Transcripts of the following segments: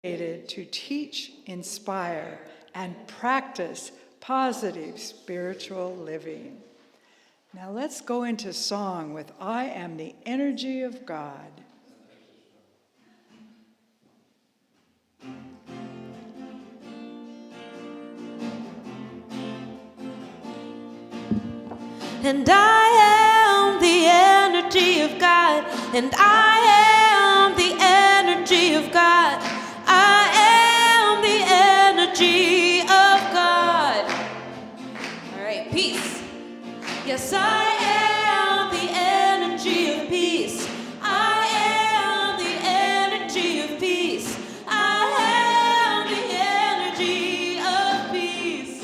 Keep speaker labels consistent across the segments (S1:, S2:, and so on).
S1: to teach, inspire, and practice positive spiritual living. Now let's go into song with I Am the Energy of God.
S2: And I am the energy of God, and I am the energy of God. I am the energy of God. All right, peace. Yes, I am the energy of peace. I am the energy of peace. I am the energy of peace.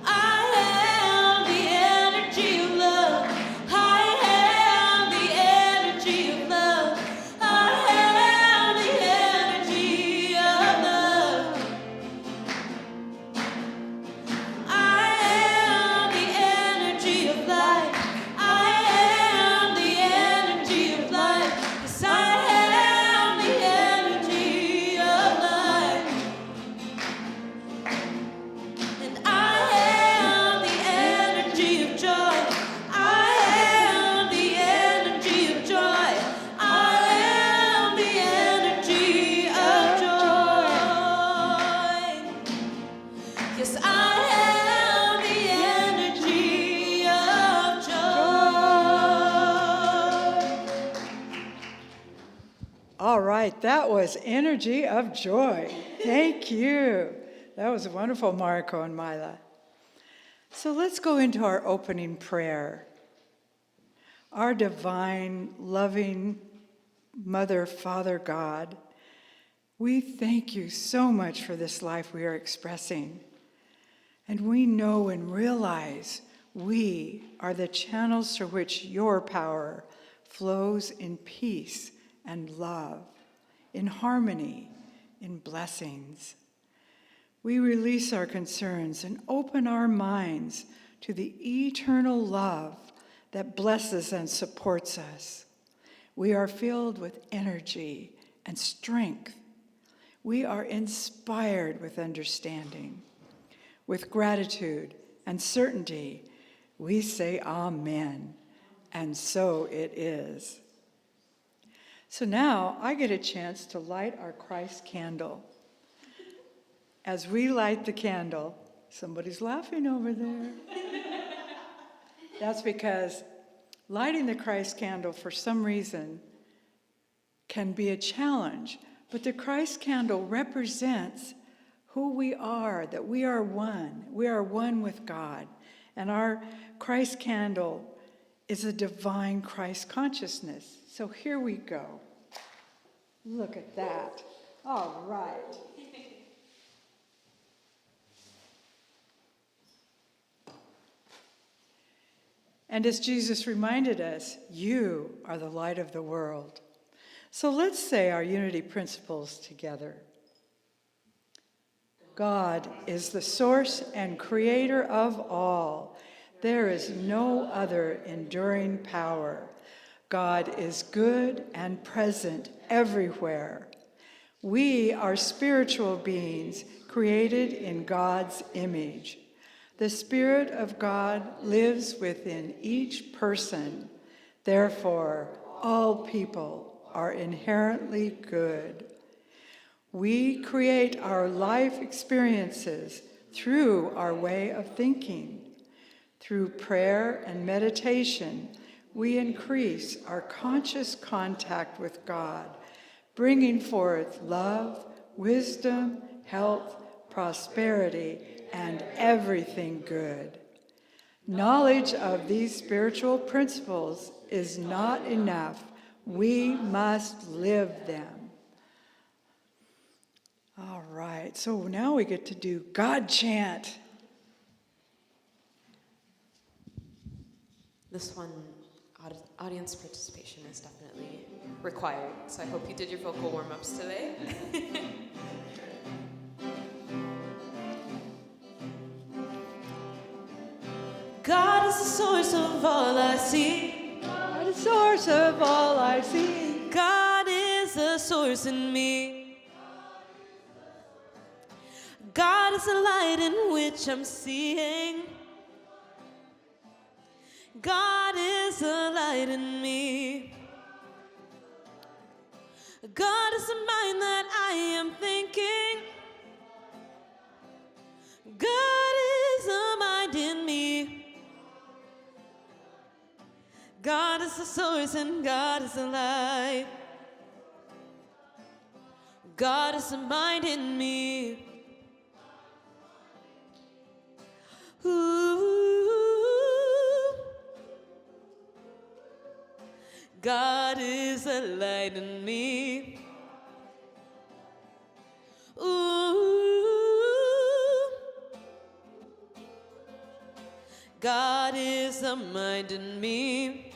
S2: I am the energy of love. I am the energy of love. I am the energy of love. I am the energy of life. I am the energy of life. Yes, I am the energy of life. And I am the energy of joy. I am the energy of joy. I am the energy of joy. Yes, I am the energy of joy.
S1: All right, that was Energy of Joy. Thank you. That was wonderful, Marco and Mila. So let's go into our opening prayer. Our divine, loving Mother, Father, God, we thank you so much for this life we are expressing. And we know and realize we are the channels through which your power flows in peace and love, in harmony, in blessings. We release our concerns and open our minds to the eternal love that blesses and supports us. We are filled with energy and strength. We are inspired with understanding. With gratitude and certainty, we say Amen, and so it is. So now I get a chance to light our Christ candle. As we light the candle, somebody's laughing over there. That's because lighting the Christ candle for some reason can be a challenge, but the Christ candle represents who we are, that we are one. We are one with God. And our Christ candle is a divine Christ consciousness. So here we go. Look at that. All right. And as Jesus reminded us, you are the light of the world. So let's say our unity principles together. God is the source and creator of all. There is no other enduring power. God is good and present everywhere. We are spiritual beings created in God's image. The Spirit of God lives within each person. Therefore, all people are inherently good. We create our life experiences through our way of thinking. Through prayer and meditation, we increase our conscious contact with God, bringing forth love, wisdom, health, prosperity, and everything good. Knowledge of these spiritual principles is not enough. We must live them. All right, so now we get to do God chant.
S2: This one, audience participation is definitely required, so I hope you did your vocal warm-ups today. God is the source of all I see.
S1: God is the source of all I see.
S2: God is the source in me. God is the light in which I'm seeing. God is the light in me. God is the mind that I am thinking. God is the mind in me. God is the source and God is the light. God is the mind in me. Ooh. God is the light in me. Ooh. God is the mind in me.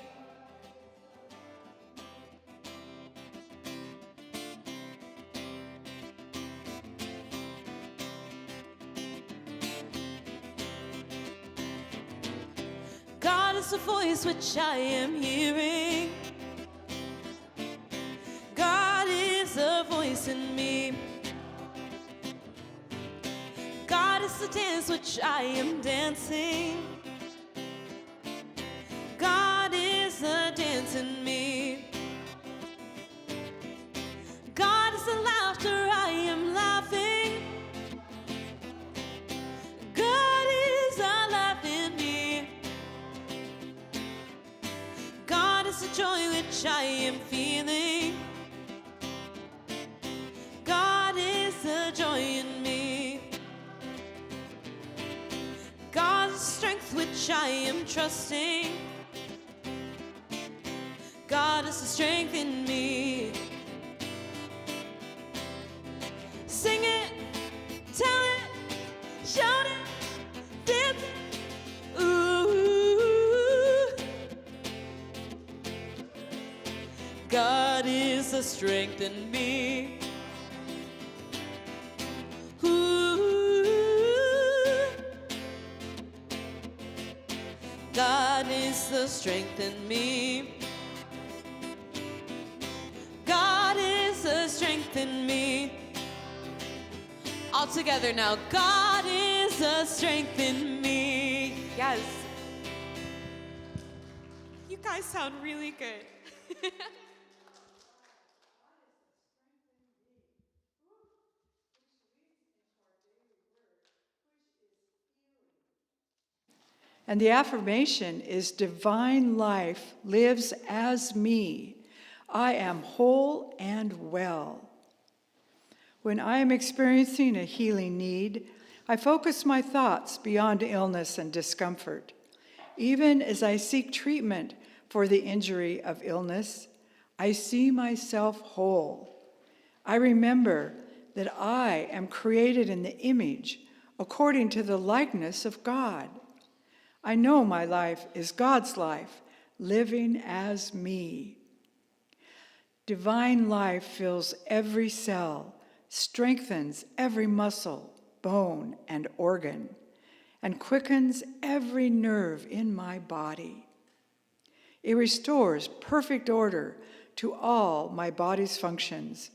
S2: God is the voice which I am hearing. God is a voice in me. God is the dance which I am dancing. God is the dance in me. God is the laughter I am laughing. God is a laugh in me. God is the joy which I am feeling. God is the joy in me. God is the strength which I am trusting. God is the strength in me. Sing it, tell it, shout it, dance it. Ooh. God is the strength in me. Ooh. God is the strength in me. God is the strength in me. All together now. God is the strength in me. Yes. You guys sound really good.
S1: And the affirmation is divine life lives as me. I am whole and well. When I am experiencing a healing need, I focus my thoughts beyond illness and discomfort. Even as I seek treatment for the injury of illness, I see myself whole. I remember that I am created in the image according to the likeness of God. I know my life is God's life, living as me. Divine life fills every cell, strengthens every muscle, bone, and organ, and quickens every nerve in my body. It restores perfect order to all my body's functions,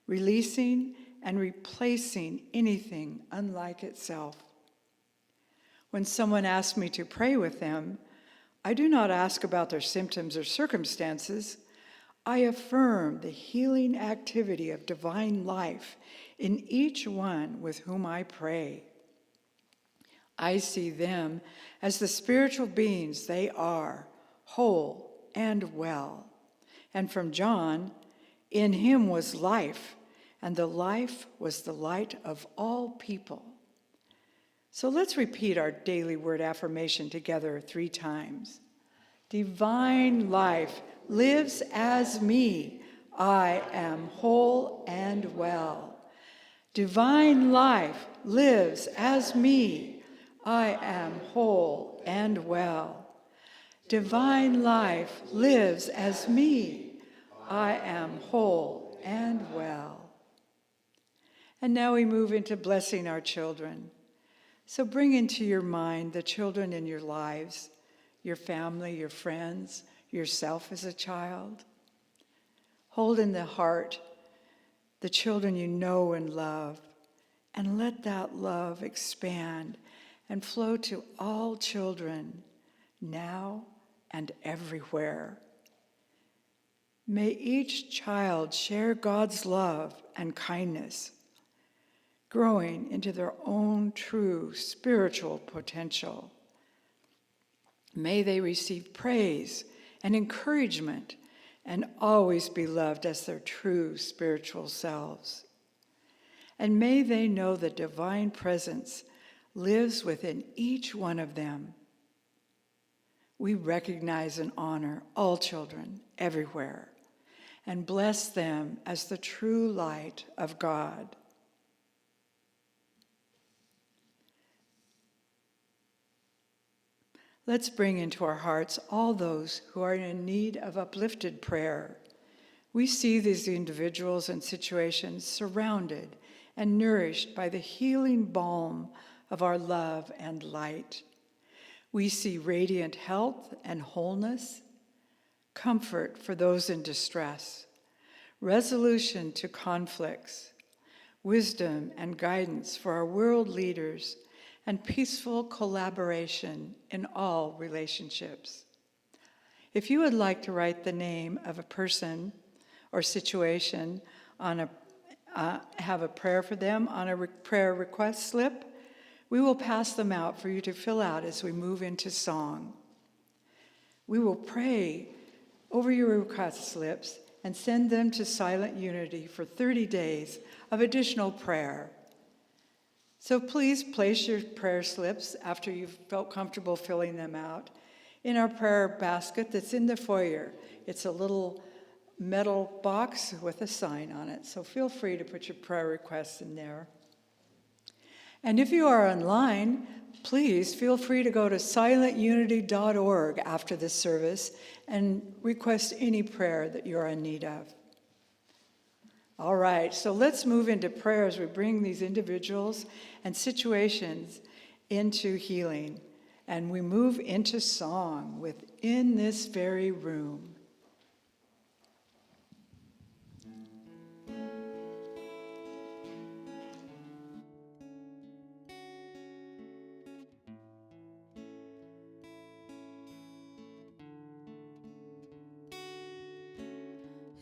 S1: releasing and replacing anything unlike itself. When someone asks me to pray with them, I do not ask about their symptoms or circumstances. I affirm the healing activity of divine life in each one with whom I pray. I see them as the spiritual beings they are, whole and well. And from John, in him was life, and the life was the light of all people. So let's repeat our daily word affirmation together 3 times. Divine life lives as me. I am whole and well. Divine life lives as me. I am whole and well. Divine life lives as me. I am whole and well. And now we move into blessing our children. So bring into your mind the children in your lives, your family, your friends, yourself as a child. Hold in the heart the children you know and love, and let that love expand and flow to all children, now and everywhere. May each child share God's love and kindness, growing into their own true spiritual potential. May they receive praise and encouragement and always be loved as their true spiritual selves. And may they know the divine presence lives within each one of them. We recognize and honor all children everywhere and bless them as the true light of God. Let's bring into our hearts all those who are in need of uplifted prayer. We see these individuals and situations surrounded and nourished by the healing balm of our love and light. We see radiant health and wholeness, comfort for those in distress, resolution to conflicts, wisdom and guidance for our world leaders, and peaceful collaboration in all relationships. If you would like to write the name of a person or situation on have a prayer for them on a prayer request slip, we will pass them out for you to fill out as we move into song. We will pray over your request slips and send them to Silent Unity for 30 days of additional prayer. So please place your prayer slips after you've felt comfortable filling them out in our prayer basket that's in the foyer. It's a little metal box with a sign on it, so feel free to put your prayer requests in there. And if you are online, please feel free to go to silentunity.org after this service and request any prayer that you're in need of. All right, so let's move into prayer as we bring these individuals and situations into healing. And we move into song within this very room.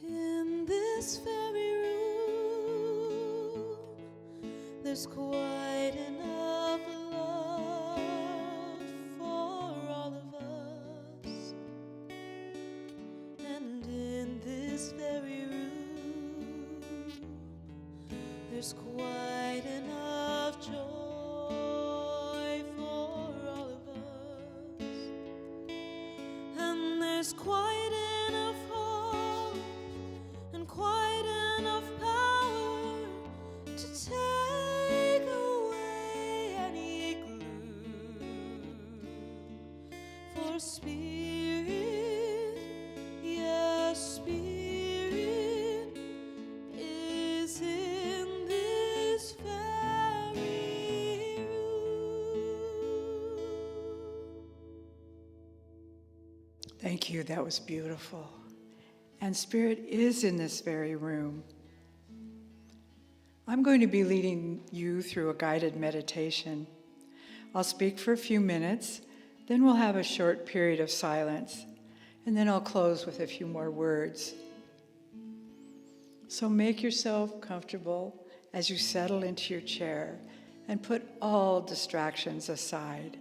S2: In this very room, there's quite enough love for all of us. And in this very room, there's quite enough joy for all of us. And there's quite enough hope and quite enough power to take away any gloom. For Spirit, yes, Spirit is in this very room.
S1: Thank you, that was beautiful. And Spirit is in this very room. I'm going to be leading you through a guided meditation. I'll speak for a few minutes, then we'll have a short period of silence, and then I'll close with a few more words. So make yourself comfortable as you settle into your chair and put all distractions aside.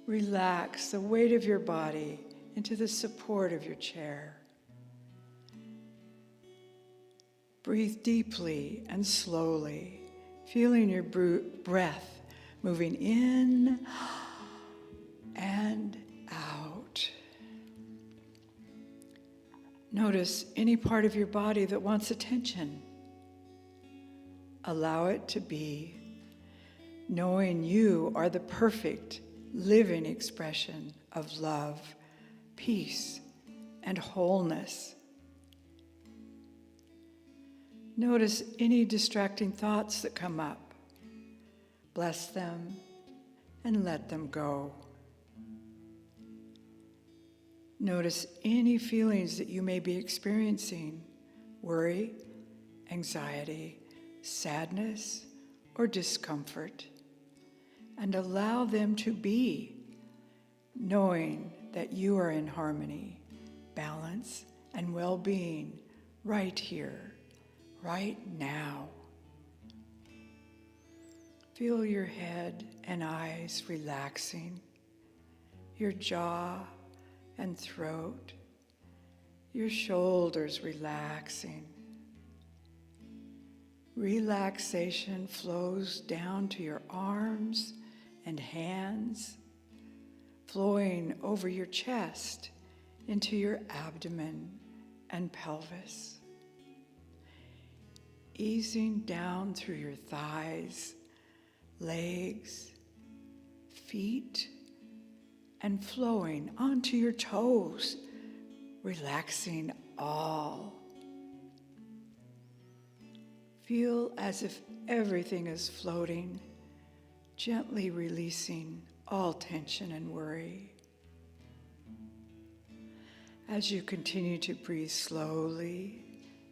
S1: Relax the weight of your body into the support of your chair. Breathe deeply and slowly, feeling your breath moving in and out. Notice any part of your body that wants attention. Allow it to be, knowing you are the perfect living expression of love, peace, and wholeness. Notice any distracting thoughts that come up. Bless them and let them go. Notice any feelings that you may be experiencing, worry, anxiety, sadness, or discomfort, and allow them to be, knowing that you are in harmony, balance, and well-being right here, right now. Feel your head and eyes relaxing, your jaw and throat, your shoulders relaxing. Relaxation flows down to your arms and hands, flowing over your chest into your abdomen and pelvis, easing down through your thighs, legs, feet, and flowing onto your toes, relaxing all. Feel as if everything is floating, gently releasing all tension and worry. As you continue to breathe slowly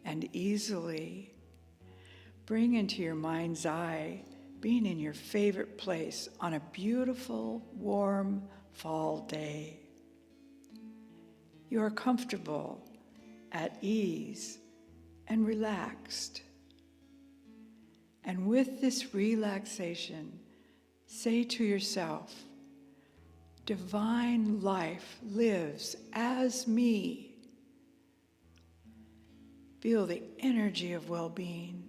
S1: and easily, bring into your mind's eye being in your favorite place on a beautiful, warm fall day. You are comfortable, at ease, and relaxed. And with this relaxation, say to yourself, divine life lives as me. Feel the energy of well-being,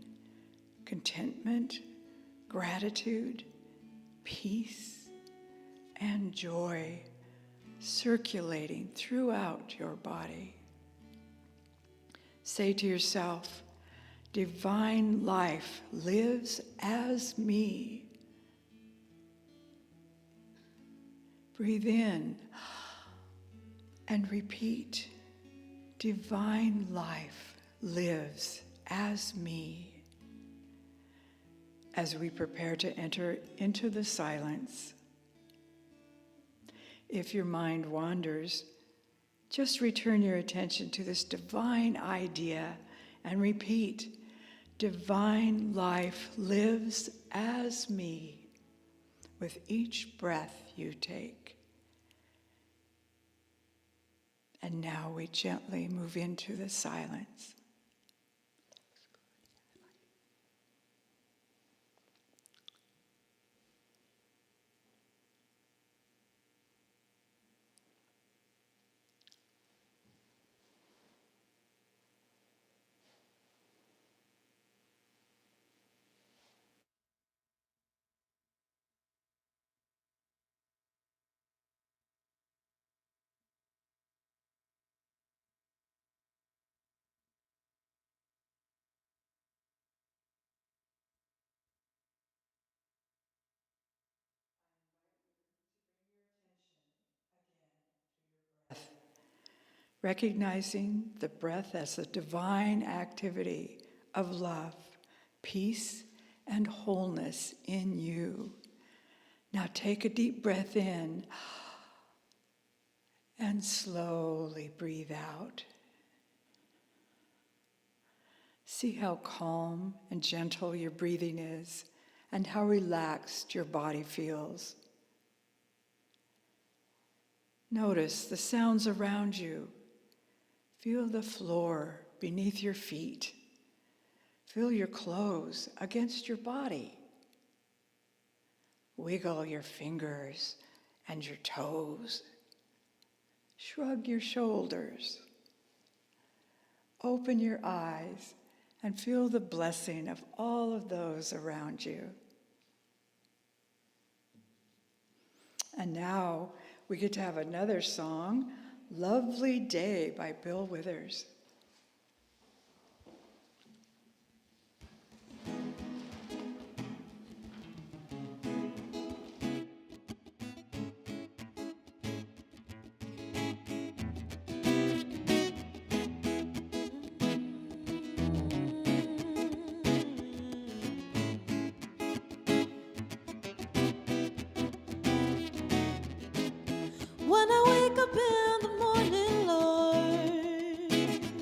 S1: contentment, gratitude, peace, and joy circulating throughout your body. Say to yourself, divine life lives as me. Breathe in and repeat, divine life lives as me. As we prepare to enter into the silence, if your mind wanders, just return your attention to this divine idea and repeat, divine life lives as me with each breath you take. And now we gently move into the silence. Recognizing the breath as a divine activity of love, peace, and wholeness in you. Now take a deep breath in and slowly breathe out. See how calm and gentle your breathing is and how relaxed your body feels. Notice the sounds around you. Feel the floor beneath your feet. Feel your clothes against your body. Wiggle your fingers and your toes. Shrug your shoulders. Open your eyes and feel the blessing of all of those around you. And now we get to have another song, Lovely Day by Bill Withers.
S2: When I wake up in the morning, Lord,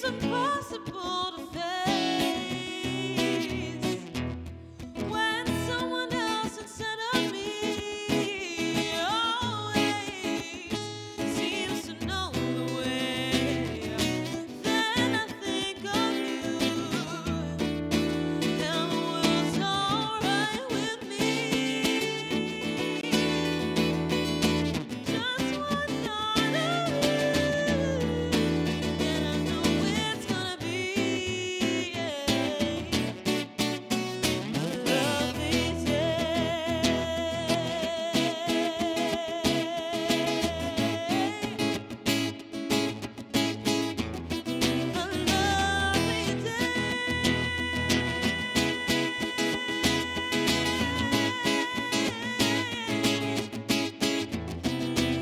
S2: impossible to face when someone else instead of me always seems to know the way. Then I think of you, and the world's alright with me. Just one thought of you, and I know it's gonna be a lovely day. A lovely day.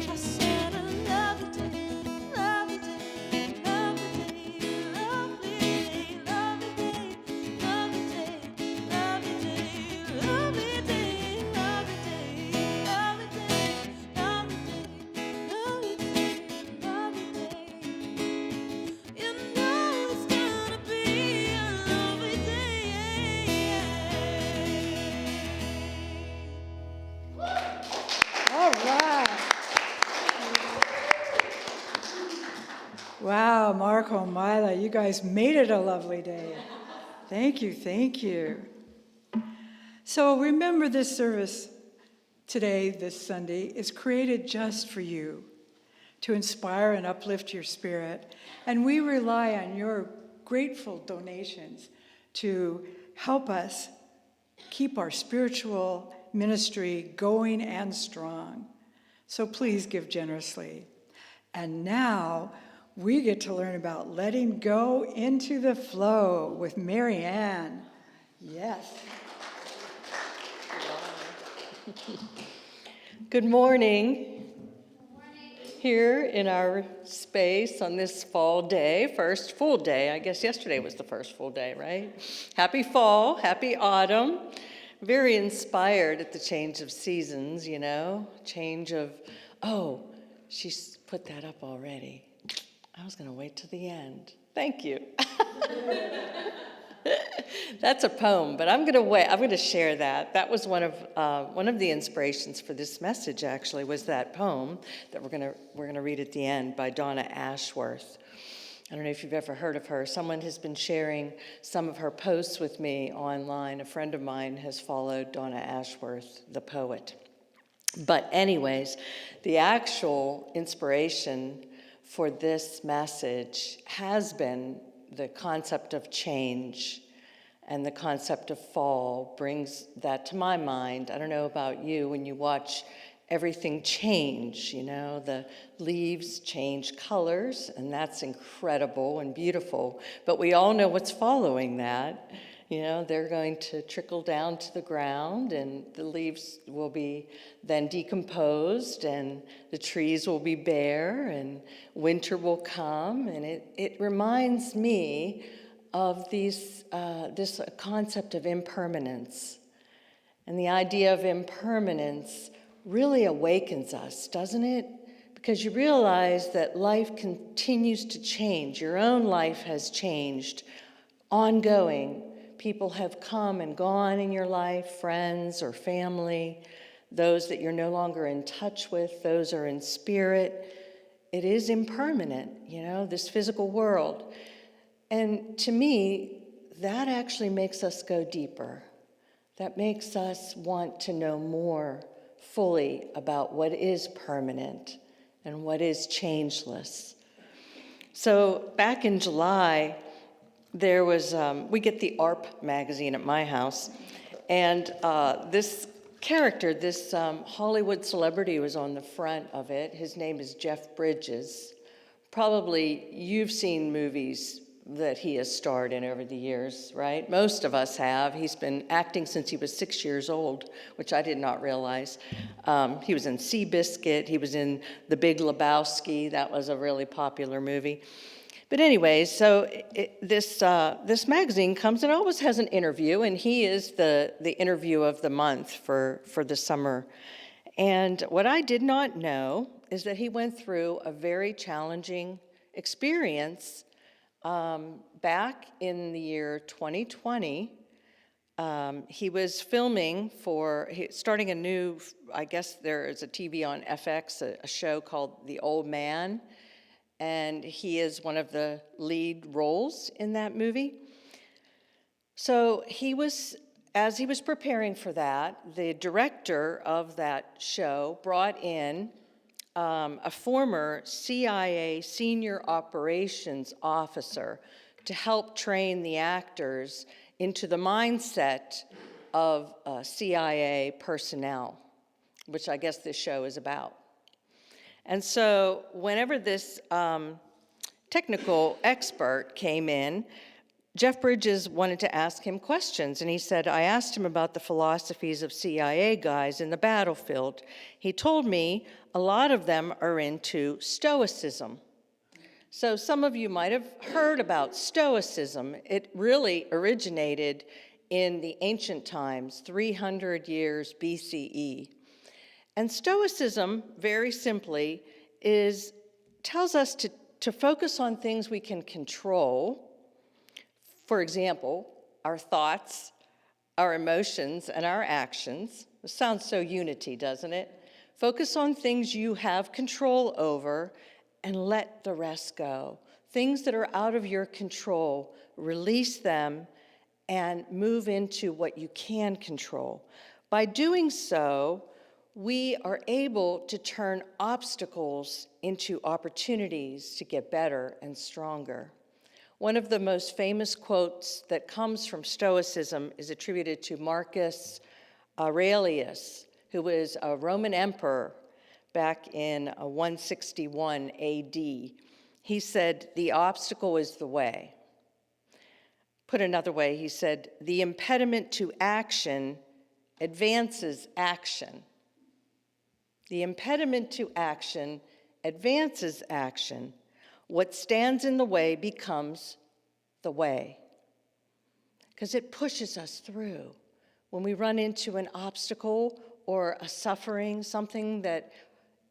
S2: I said a lovely day, lovely day, lovely day, lovely day, lovely day, lovely day, lovely day, lovely day, lovely day, lovely day, lovely day, lovely day. You know it's gonna be a lovely day.
S1: All right. Wow, Marco and Mila, you guys made it a lovely day. Thank you, thank you. So remember, this service today, this Sunday, is created just for you, to inspire and uplift your spirit. And we rely on your grateful donations to help us keep our spiritual ministry going and strong. So please give generously. And now we get to learn about letting go into the flow with Maryann. Yes.
S3: Good morning. Here in our space on this fall day, first full day. I guess yesterday was the first full day, right? Happy fall, happy autumn. Very inspired at the change of seasons, you know? Change of, oh, she's put that up already. I was going to wait till the end. Thank you. That's a poem, but I'm going to wait. I'm going to share that. That was one of the inspirations for this message. Actually, was that poem that we're going to read at the end by Donna Ashworth. I don't know if you've ever heard of her. Someone has been sharing some of her posts with me online. A friend of mine has followed Donna Ashworth, the poet. But anyways, the actual inspiration for this message has been the concept of change, and the concept of fall brings that to my mind. I don't know about you, when you watch everything change, you know, the leaves change colors, and that's incredible and beautiful, but we all know what's following that. You know, they're going to trickle down to the ground, and the leaves will be then decomposed, and the trees will be bare, and winter will come. And it reminds me of this concept of impermanence. And the idea of impermanence really awakens us, doesn't it? Because you realize that life continues to change. Your own life has changed, ongoing. People have come and gone in your life, friends or family, those that you're no longer in touch with, those are in spirit. It is impermanent, you know, this physical world. And to me, that actually makes us go deeper. That makes us want to know more fully about what is permanent and what is changeless. So back in July, there was, we get the ARP magazine at my house, and this character, this Hollywood celebrity was on the front of it. His name is Jeff Bridges. Probably you've seen movies that he has starred in over the years, right? Most of us have. He's been acting since he was 6 years old, which I did not realize. He was in Seabiscuit. He was in The Big Lebowski. That was a really popular movie. But anyways, so this magazine comes and always has an interview, and he is the interview of the month for the summer. And what I did not know is that he went through a very challenging experience back in the year 2020, he was filming starting a new, I guess there is a TV on FX, a show called The Old Man, and he is one of the lead roles in that movie. So as he was preparing for that, the director of that show brought in a former CIA senior operations officer to help train the actors into the mindset of CIA personnel, which I guess this show is about. And so whenever this technical expert came in, Jeff Bridges wanted to ask him questions, and he said, I asked him about the philosophies of CIA guys in the battlefield. He told me a lot of them are into Stoicism. So some of you might have heard about Stoicism. It really originated in the ancient times, 300 years BCE. And Stoicism, very simply, tells us to focus on things we can control. For example, our thoughts, our emotions, and our actions. It sounds so unity, doesn't it? Focus on things you have control over and let the rest go. Things that are out of your control, release them and move into what you can control. By doing so, we are able to turn obstacles into opportunities to get better and stronger. One of the most famous quotes that comes from Stoicism is attributed to Marcus Aurelius, who was a Roman emperor back in 161 AD. He said, the obstacle is the way. Put another way, he said, the impediment to action advances action. The impediment to action advances action. What stands in the way becomes the way, because it pushes us through. When we run into an obstacle or a suffering, something that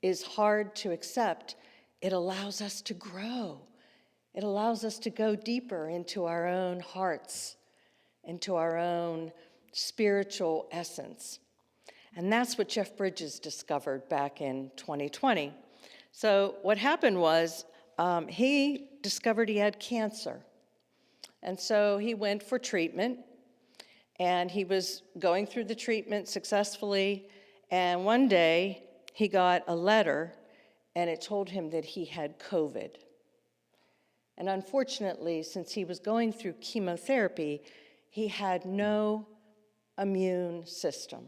S3: is hard to accept, it allows us to grow. It allows us to go deeper into our own hearts, into our own spiritual essence. And that's what Jeff Bridges discovered back in 2020. So what happened was, he discovered he had cancer. And so he went for treatment, and he was going through the treatment successfully, and one day he got a letter, and it told him that he had COVID. And unfortunately, since he was going through chemotherapy, he had no immune system.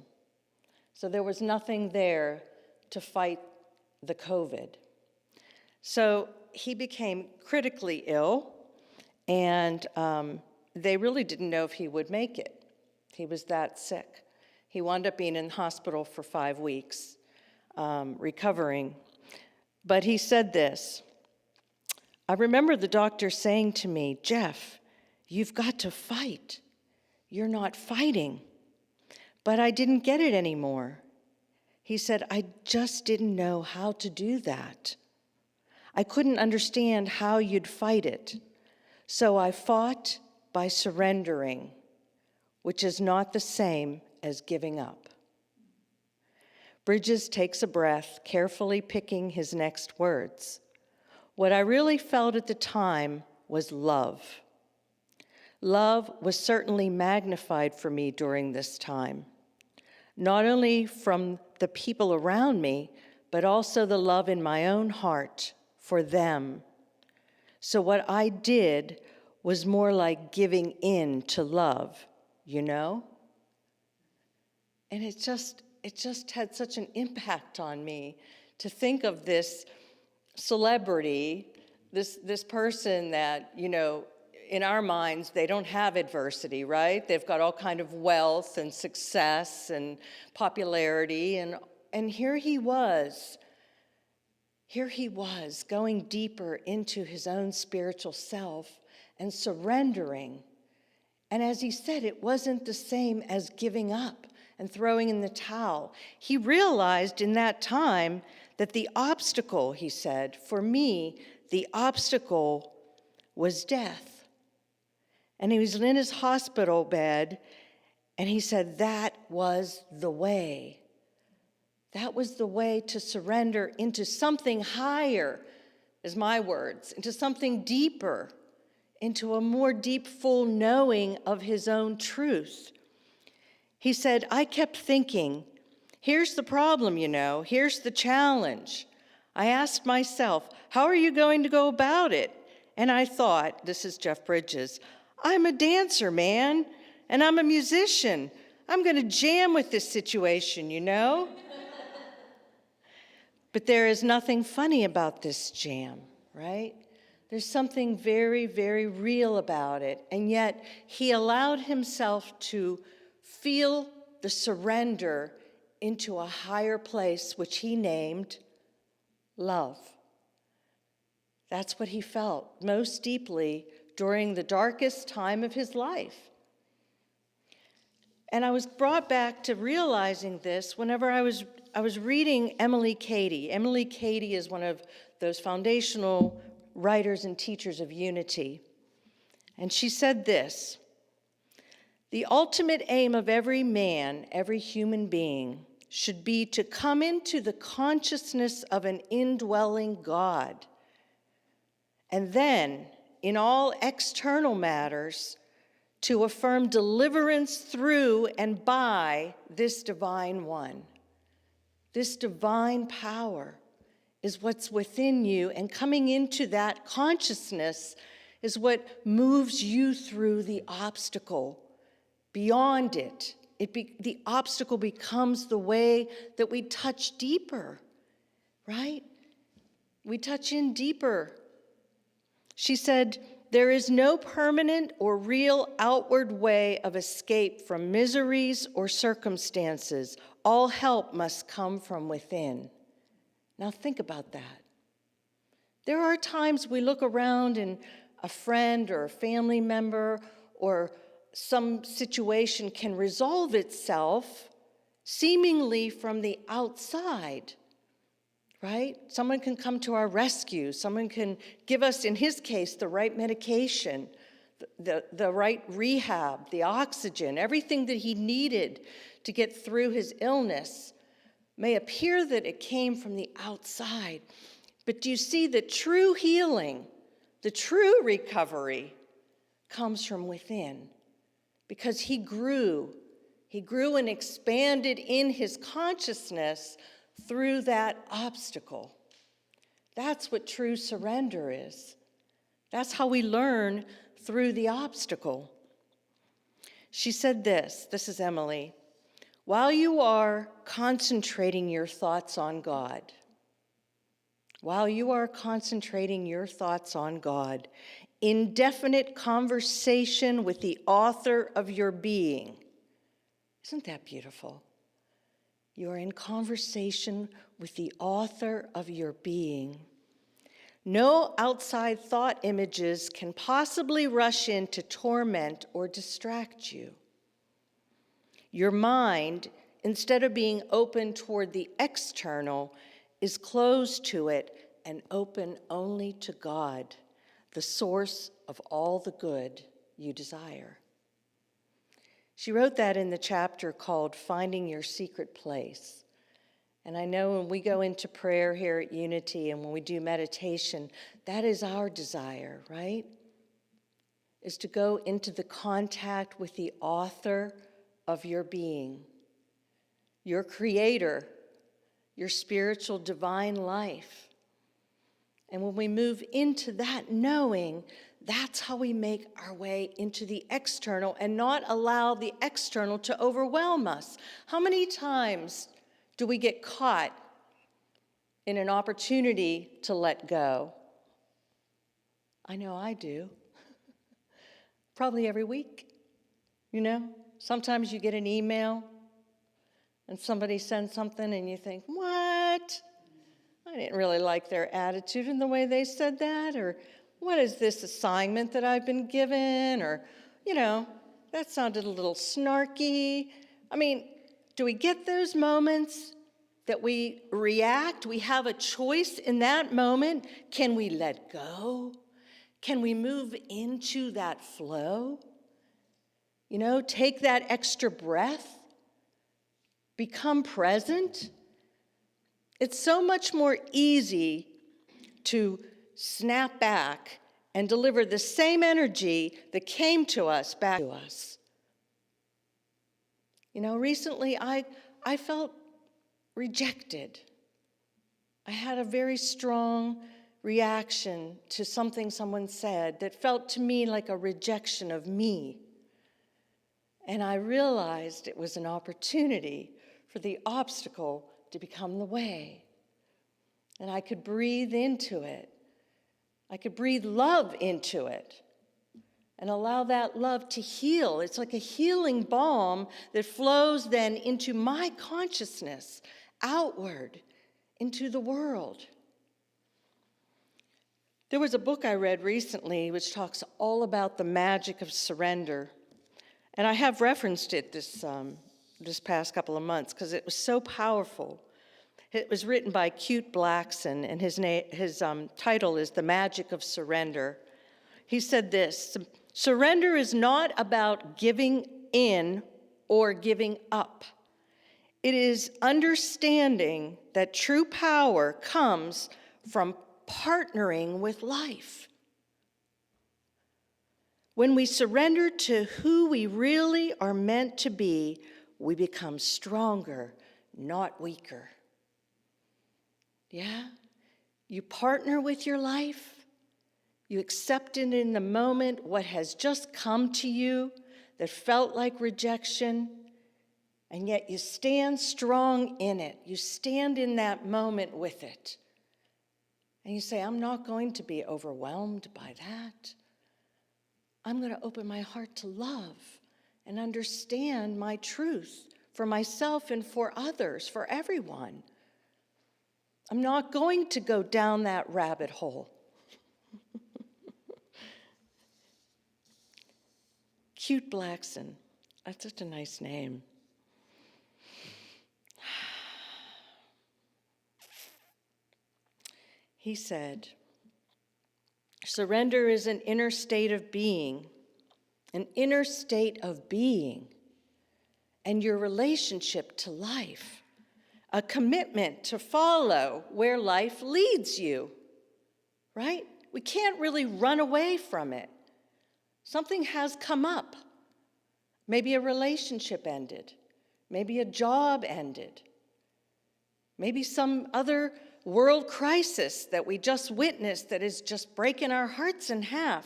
S3: So there was nothing there to fight the COVID. So he became critically ill, and they really didn't know if he would make it. He was that sick. He wound up being in the hospital for 5 weeks, recovering. But he said this, I remember the doctor saying to me, Jeff, you've got to fight. You're not fighting. But I didn't get it anymore. He said, I just didn't know how to do that. I couldn't understand how you'd fight it. So I fought by surrendering, which is not the same as giving up. Bridges takes a breath, carefully picking his next words. What I really felt at the time was love. Love was certainly magnified for me during this time, not only from the people around me, but also the love in my own heart for them. So what I did was more like giving in to love, you know? And it just had such an impact on me to think of this celebrity, this person that, you know, in our minds, they don't have adversity, right? They've got all kind of wealth and success and popularity, and here he was going deeper into his own spiritual self and surrendering. And as he said, it wasn't the same as giving up and throwing in the towel. He realized in that time that the obstacle, he said, for me, the obstacle was death. And he was in his hospital bed, and he said that was the way. That was the way to surrender into something higher, is my words, into something deeper, into a more deep, full knowing of his own truth. He said, I kept thinking, here's the problem, here's the challenge. I asked myself, how are you going to go about it? And I thought, this is Jeff Bridges, I'm a dancer, man, and I'm a musician. I'm going to jam with this situation, But there is nothing funny about this jam, right? There's something very, very real about it. And yet he allowed himself to feel the surrender into a higher place, which he named love. That's what he felt most deeply during the darkest time of his life. And I was brought back to realizing this whenever I was reading Emily Cady. Emily Cady is one of those foundational writers and teachers of unity. And she said this, the ultimate aim of every man, every human being, should be to come into the consciousness of an indwelling God. And then, in all external matters, to affirm deliverance through and by this divine one. This divine power is what's within you, and coming into that consciousness is what moves you through the obstacle. Beyond it, the obstacle becomes the way that we touch deeper, right? We touch in deeper. She said, there is no permanent or real outward way of escape from miseries or circumstances. All help must come from within. Now think about that. There are times we look around and a friend or a family member or some situation can resolve itself seemingly from the outside, right? Someone can come to our rescue. Someone can give us, in his case, the right medication, the right rehab, the oxygen, everything that he needed to get through his illness. May appear that it came from the outside. But do you see the true healing, the true recovery comes from within? Because he grew and expanded in his consciousness through that obstacle. That's what true surrender is. That's how we learn through the obstacle. She said this is Emily, while you are concentrating your thoughts on God, indefinite conversation with the author of your being. Isn't that beautiful? You are in conversation with the author of your being. No outside thought images can possibly rush in to torment or distract you. Your mind, instead of being open toward the external, is closed to it and open only to God, the source of all the good you desire. She wrote that in the chapter called Finding Your Secret Place. And I know when we go into prayer here at Unity and when we do meditation, that is our desire, right? Is to go into the contact with the author of your being, your creator, your spiritual divine life. And when we move into that knowing, that's how we make our way into the external and not allow the external to overwhelm us. How many times do we get caught in an opportunity to let go? I know I do. Probably every week, Sometimes you get an email and somebody sends something and you think, what? I didn't really like their attitude and the way they said that, or what is this assignment that I've been given, or, that sounded a little snarky. Do we get those moments that we react? We have a choice in that moment. Can we let go? Can we move into that flow? You know, take that extra breath, become present. It's so much more easy to snap back and deliver the same energy that came to us back to us. You know, recently I felt rejected. I had a very strong reaction to something someone said that felt to me like a rejection of me. And I realized it was an opportunity for the obstacle to become the way. And I could breathe into it. I could breathe love into it and allow that love to heal. It's like a healing balm that flows then into my consciousness, outward, into the world. There was a book I read recently which talks all about the magic of surrender. And I have referenced it this past couple of months because it was so powerful. It was written by Cute Blackson, and his title is The Magic of Surrender. He said this: surrender is not about giving in or giving up. It is understanding that true power comes from partnering with life. When we surrender to who we really are meant to be, we become stronger, not weaker. Yeah? You partner with your life. You accept it in the moment, what has just come to you that felt like rejection, and yet you stand strong in it. You stand in that moment with it. And you say, I'm not going to be overwhelmed by that. I'm going to open my heart to love and understand my truth for myself and for others, for everyone. I'm not going to go down that rabbit hole. Cute Blackson, that's such a nice name. He said, surrender is an inner state of being, and your relationship to life, a commitment to follow where life leads you, right? We can't really run away from it. Something has come up. Maybe a relationship ended. Maybe a job ended. Maybe some other world crisis that we just witnessed that is just breaking our hearts in half.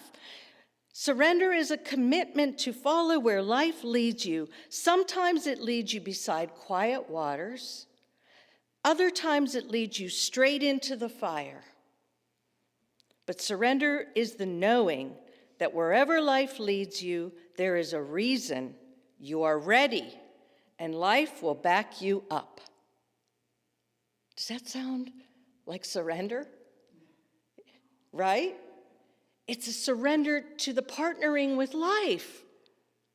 S3: Surrender is a commitment to follow where life leads you. Sometimes it leads you beside quiet waters. Other times it leads you straight into the fire. But surrender is the knowing that wherever life leads you, there is a reason you are ready, and life will back you up. Does that sound like surrender? Right? It's a surrender to the partnering with life.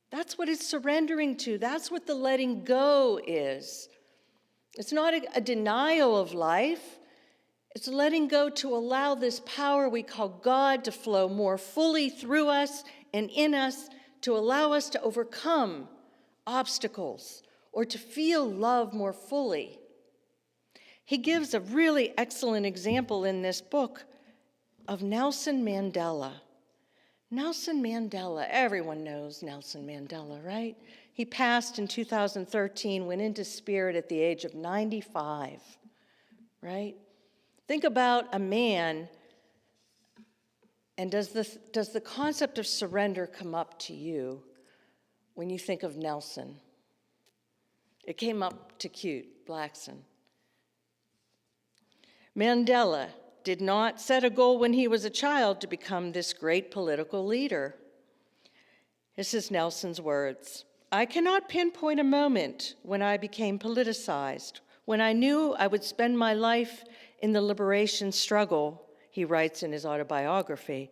S3: That's what it's surrendering to. That's what the letting go is. It's not a denial of life. It's letting go to allow this power we call God to flow more fully through us and in us, to allow us to overcome obstacles or to feel love more fully. He gives a really excellent example in this book of Nelson Mandela. Nelson Mandela, everyone knows Nelson Mandela, right? He passed in 2013, went into spirit at the age of 95, right? Think about a man, and does the concept of surrender come up to you when you think of Nelson? It came up to Cute Blackson. Mandela did not set a goal when he was a child to become this great political leader. This is Nelson's words. I cannot pinpoint a moment when I became politicized, when I knew I would spend my life in the liberation struggle, he writes in his autobiography.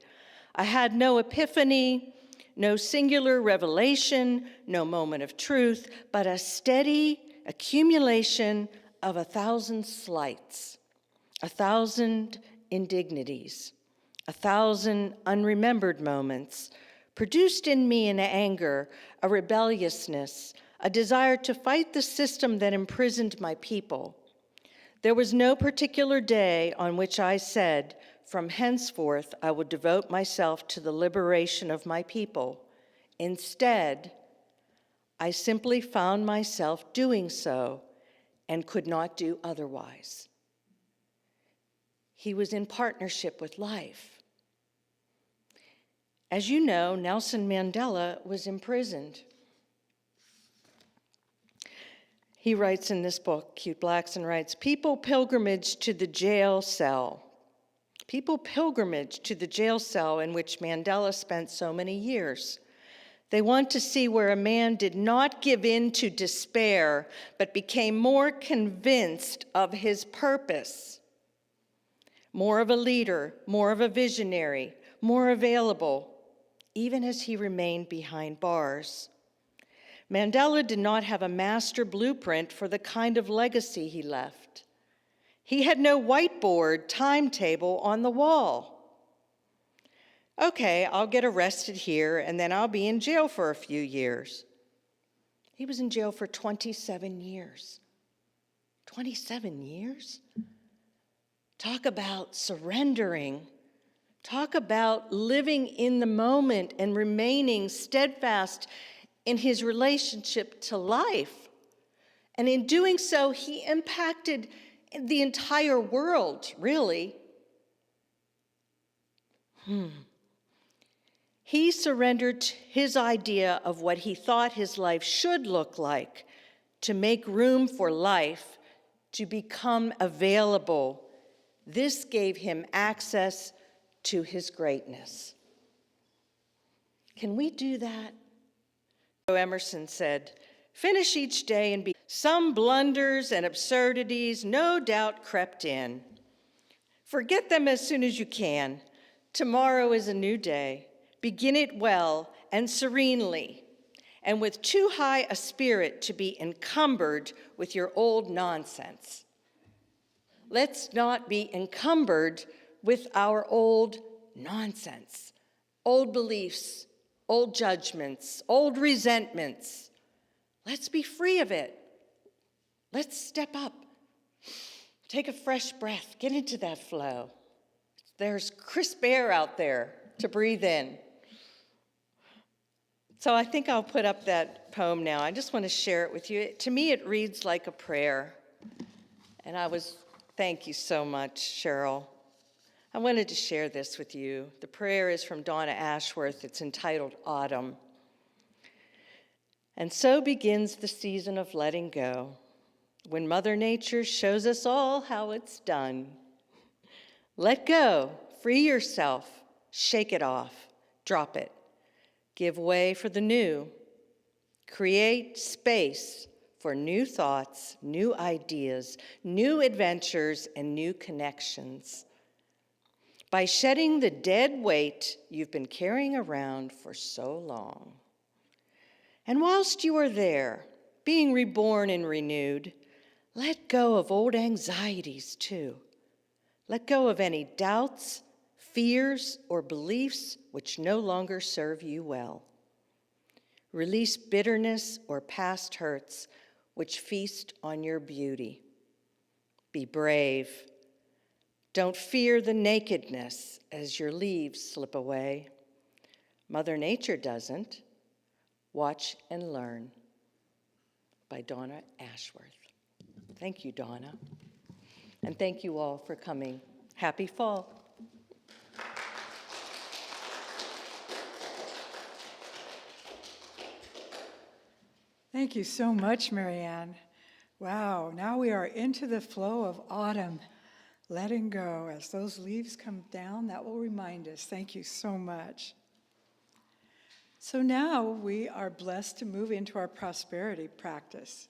S3: I had no epiphany, no singular revelation, no moment of truth, but a steady accumulation of 1,000 slights, 1,000 indignities, 1,000 unremembered moments produced in me an anger, a rebelliousness, a desire to fight the system that imprisoned my people. There was no particular day on which I said, from henceforth I will devote myself to the liberation of my people. Instead, I simply found myself doing so and could not do otherwise. He was in partnership with life. As you know, Nelson Mandela was imprisoned. He writes in this book, Cute Blacks, and writes, people pilgrimage to the jail cell. People pilgrimage to the jail cell in which Mandela spent so many years. They want to see where a man did not give in to despair, but became more convinced of his purpose. More of a leader, more of a visionary, more available, even as he remained behind bars. Mandela did not have a master blueprint for the kind of legacy he left. He had no whiteboard timetable on the wall. Okay, I'll get arrested here and then I'll be in jail for a few years. He was in jail for 27 years. 27 years? Talk about surrendering. Talk about living in the moment and remaining steadfast in his relationship to life. And in doing so, he impacted the entire world, really. He surrendered his idea of what he thought his life should look like to make room for life to become available. This gave him access to his greatness. Can we do that? Emerson said, finish each day and be. Some blunders and absurdities no doubt crept in. Forget them as soon as you can. Tomorrow is a new day. Begin it well and serenely, and with too high a spirit to be encumbered with your old nonsense. Let's not be encumbered with our old nonsense, old beliefs, old judgments, old resentments. Let's be free of it. Let's step up. Take a fresh breath. Get into that flow. There's crisp air out there to breathe in. So I think I'll put up that poem now. I just want to share it with you. To me, it reads like a prayer. And thank you so much, Cheryl. I wanted to share this with you. The prayer is from Donna Ashworth. It's entitled Autumn. And so begins the season of letting go, when Mother Nature shows us all how it's done. Let go, free yourself, shake it off, drop it. Give way for the new. Create space for new thoughts, new ideas, new adventures, and new connections. By shedding the dead weight you've been carrying around for so long. And whilst you are there, being reborn and renewed, let go of old anxieties too. Let go of any doubts, fears, or beliefs which no longer serve you well. Release bitterness or past hurts which feast on your beauty. Be brave. Don't fear the nakedness as your leaves slip away. Mother Nature doesn't. Watch and Learn by Donna Ashworth. Thank you, Donna. And thank you all for coming. Happy fall.
S1: Thank you so much, Maryann. Wow, now we are into the flow of autumn. Letting go. As those leaves come down, that will remind us. Thank you so much. So now we are blessed to move into our prosperity practice.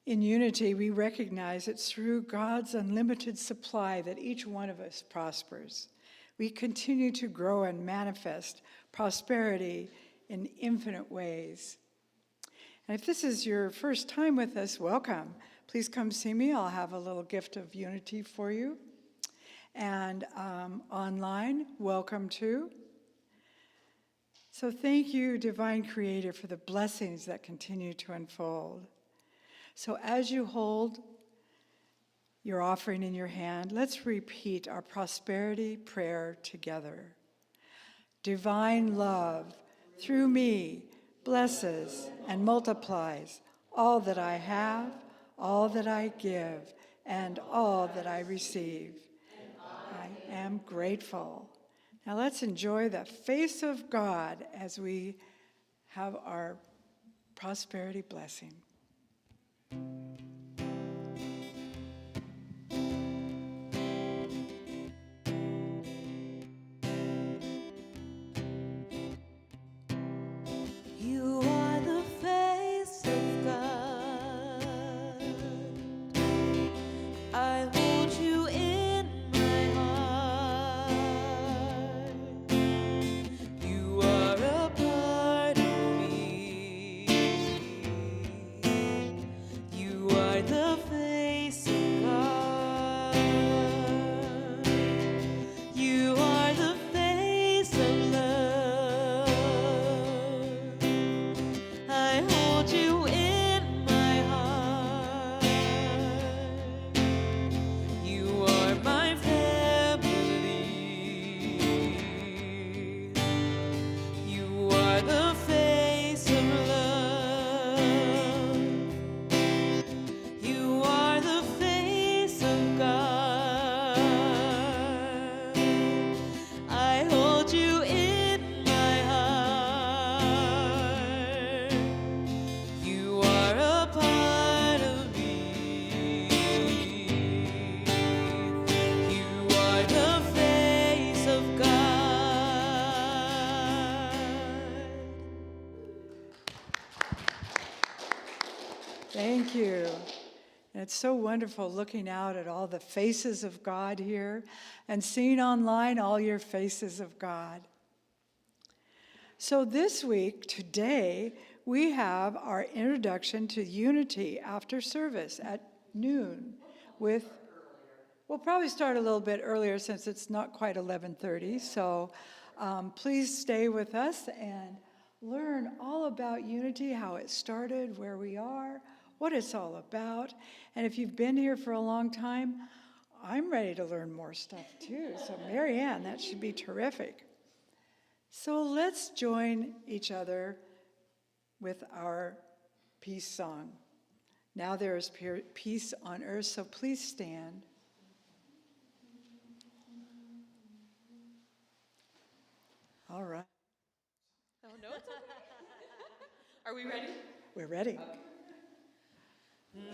S1: In unity, we recognize it's through God's unlimited supply that each one of us prospers. We continue to grow and manifest prosperity in infinite ways. And if this is your first time with us, welcome. Please come see me. I'll have a little gift of unity for you. and online, welcome too. So thank you, Divine Creator, for the blessings that continue to unfold. So as you hold your offering in your hand, let's repeat our prosperity prayer together. Divine love, through me, blesses and multiplies all that I have, all that I give, and all that I receive. I am grateful. Now let's enjoy the face of God as we have our prosperity blessing.
S2: You are the face of God. I hold you in my heart. You are a part of me. You are the face of God. You are the face of love. I hold you in my heart. You are my family. You are the face of love. You are the face of God. I hold you in my heart. You are a part of me. You are the face of God.
S1: Thank you. And it's so wonderful looking out at all the faces of God here and seeing online all your faces of God. So this week, today, we have our introduction to unity after service at noon with, we'll probably start a little bit earlier since it's not quite 11:30. So please stay with us and learn all about unity, how it started, where we are, what it's all about. And if you've been here for a long time, I'm ready to learn more stuff too. So Maryann, that should be terrific. So let's join each other with our peace song. Now there is peace on earth, so please stand. All right.
S2: Oh, no, it's okay. Are we ready?
S1: We're ready.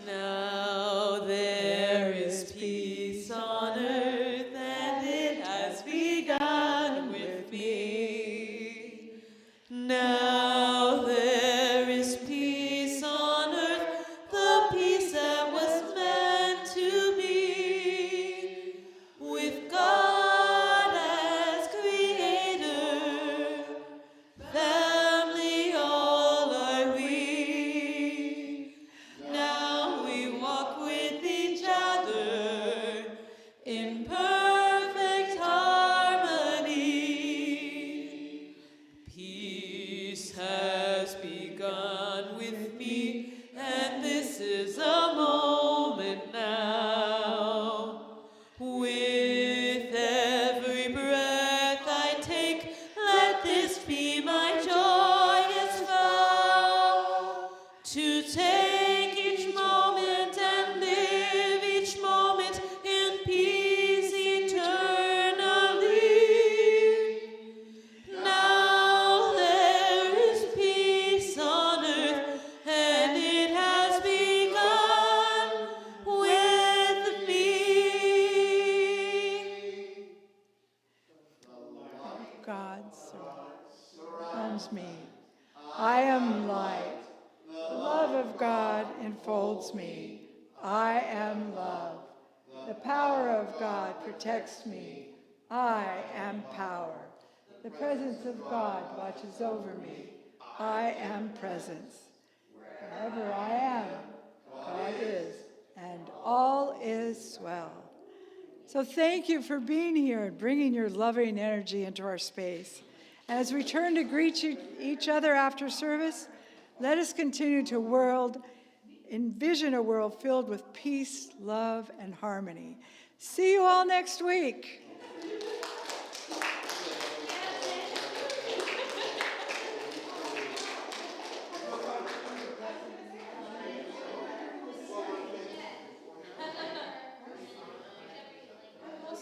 S2: Now there is peace on earth, and it has begun with me. Now there is peace on earth, the peace that was meant to be. With God as creator, family all are we. Now we walk with each other in perfect harmony. Peace has begun with me, and this is a moment now. With every breath I take, let this be my joyous vow. To take each moment and live each moment in peace eternally. Now there is peace on earth, and it has begun with me.
S1: God surrounds me. I am light. The love of God enfolds me. I am love. The power of God protects me. I am power. The presence of God watches over me. I am presence. Wherever I am, God is, and all is well. So thank you for being here and bringing your loving energy into our space. As we turn to greet each other after service, let us continue to envision a world filled with peace, love, and harmony. See you all next week.